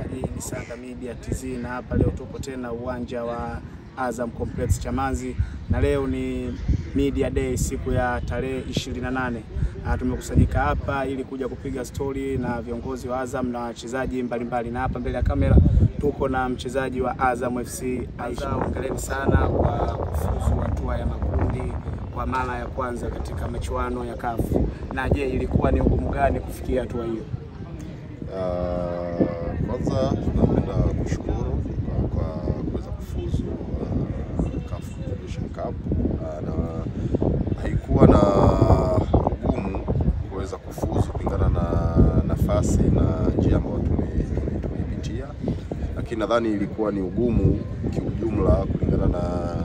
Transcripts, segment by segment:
Hii ni Sanga Media TZ na hapa leo tupo tena uwanja wa Azam Complex Chamazi, na leo ni Media Day siku ya tarehe 28. Tumekusanyika hapa ili kuja kupiga story na viongozi wa Azam na wachezaji mbalimbali, na hapa mbele ya kamera tuko na mchezaji wa Azam FC Aisha. Hongereni sana kwa kufuzu hatua ya makundi kwa mara ya kwanza katika michuano ya CAF. Na je, ilikuwa ni ugumu gani kufikia hatua hiyo? Kwanza tunapenda kushukuru kwa kuweza kufuzu CAF Federation Cup, na haikuwa na ugumu kuweza kufuzu kulingana na nafasi na njia ambayo tumepitia, lakini nadhani ilikuwa ni ugumu kiujumla kulingana na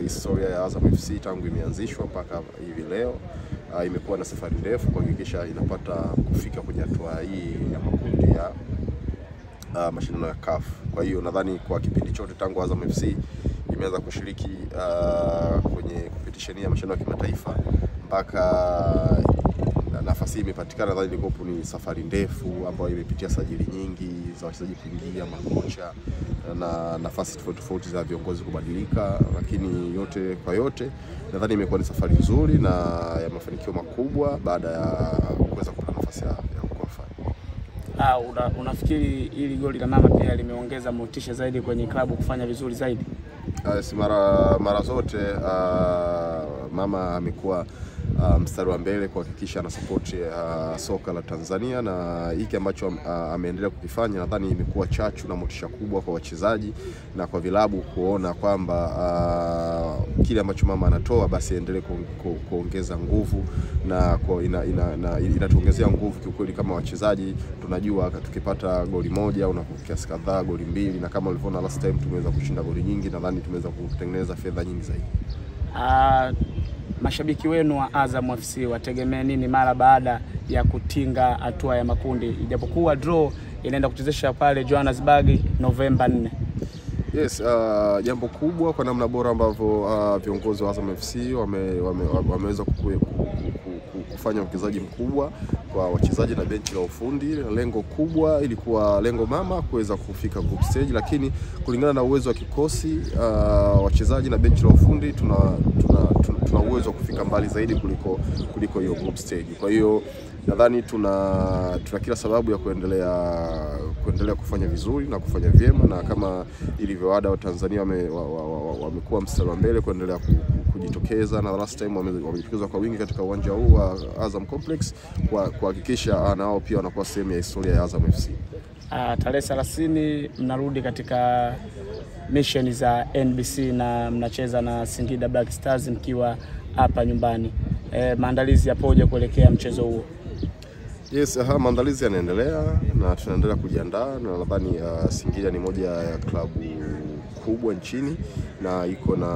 historia ya Azam FC tangu imeanzishwa mpaka hivi leo. Imekuwa na safari ndefu kuhakikisha inapata kufika kwenye hatua hii ya makundi ya mashindano ya CAF. Kwa hiyo nadhani kwa kipindi chote tangu Azam FC imeanza kushiriki kwenye competition ya mashindano ya kimataifa mpaka nafasi imepatikana, nadhani ilikuwa ni safari ndefu ambayo imepitia sajili nyingi za wachezaji kuingia, makocha na nafasi tofauti za viongozi kubadilika, lakini yote kwa yote nadhani imekuwa ni safari nzuri na ya mafanikio makubwa baada ya kuweza kupata nafasi ya qualify. Unafikiri ili goli la mama pia limeongeza motisha zaidi kwenye klabu kufanya vizuri zaidi? Si mara zote mama amekuwa mstari wa mbele kuhakikisha na support soka la Tanzania, na hiki ambacho ameendelea kukifanya nadhani imekuwa chachu na motisha kubwa kwa wachezaji na kwa vilabu kuona kwamba kile ambacho mama anatoa basi endelee kuongeza nguvu, na inatuongezea nguvu kiukweli. Kama wachezaji tunajua tukipata goli moja au kiasi kadhaa goli mbili, na kama ulivyoona last time tumeweza kushinda goli nyingi, nadhani tumeweza kutengeneza fedha nyingi zaidi. Mashabiki wenu wa Azam FC wategemea nini mara baada ya kutinga hatua ya makundi, ijapokuwa draw inaenda kuchezesha pale Johannesburg Novemba 4? Yes, jambo kubwa kwa namna bora ambavyo viongozi wa Azam FC wameweza kufanya uwekezaji mkubwa kwa wachezaji na benchi la ufundi. Lengo kubwa ilikuwa lengo mama kuweza kufika group stage, lakini kulingana na uwezo wa kikosi wachezaji na benchi la ufundi tuna uwezo wa kufika mbali zaidi kuliko hiyo group stage. Kwa hiyo nadhani tuna kila sababu ya kuendelea kufanya vizuri na kufanya vyema, na kama ilivyo ada wa Tanzania wamekuwa mstari wa mbele kuendelea kujitokeza, na last time wamejitokeza kwa wingi katika uwanja huu wa Azam Complex kuhakikisha nao pia wanakuwa sehemu ya historia ya Azam FC. Tarehe 30 mnarudi katika mission za NBC na mnacheza na Singida Black Stars mkiwa hapa nyumbani. Maandalizi yapoje kuelekea mchezo huo? Yes, maandalizi yanaendelea na tunaendelea kujiandaa, na nadhani Singida ni moja ya klabu kubwa nchini na iko na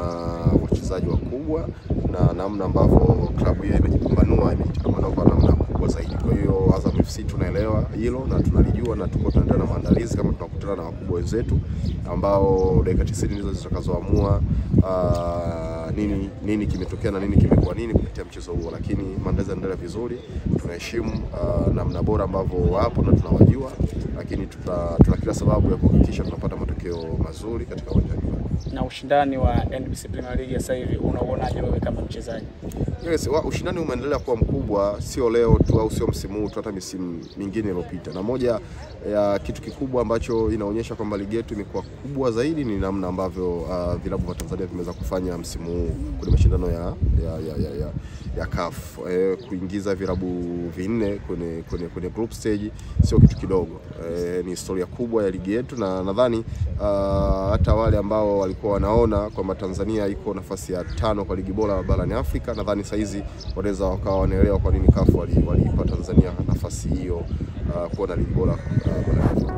wachezaji wakubwa, na namna ambavyo klabu hiyo imejipambanua kwa namna kubwa zaidi. Kwa hiyo Azam FC tunaelewa hilo na tunalijua, na tuko tunaendelea na maandalizi kama tunakutana na wakubwa wenzetu ambao dakika 90 ndizo zitakazoamua nini kimetokea na nini kimekuwa nini kupitia mchezo huo. Lakini maandalizi yanaendelea vizuri, tunaheshimu namna bora ambavyo wapo na tunawajua, lakini tuna kila sababu ya kuhakikisha tunapata matokeo mazuri katika uwanja huu. Na ushindani wa NBC Premier League sasa hivi unauonaje wewe kama mchezaji? Yes, ushindani umeendelea kuwa mkubwa, sio leo tu au sio msimu huu tu, hata misimu mingine iliyopita. Na moja ya kitu kikubwa ambacho inaonyesha kwamba ligi yetu imekuwa kubwa zaidi ni namna ambavyo vilabu vya Tanzania vimeweza kufanya msimu huu kwenye mashindano ya CAF. Kuingiza vilabu 4 kwenye group stage sio kitu kidogo. Ni historia kubwa ya ligi yetu, na nadhani hata wale ambao walikuwa wanaona kwamba Tanzania iko nafasi ya 5 kwa ligi bora barani Afrika, nadhani saizi wanaweza wakawa wanaelewa kwa nini CAF waliipa Tanzania nafasi hiyo kuwa na ligi bora barani Afrika.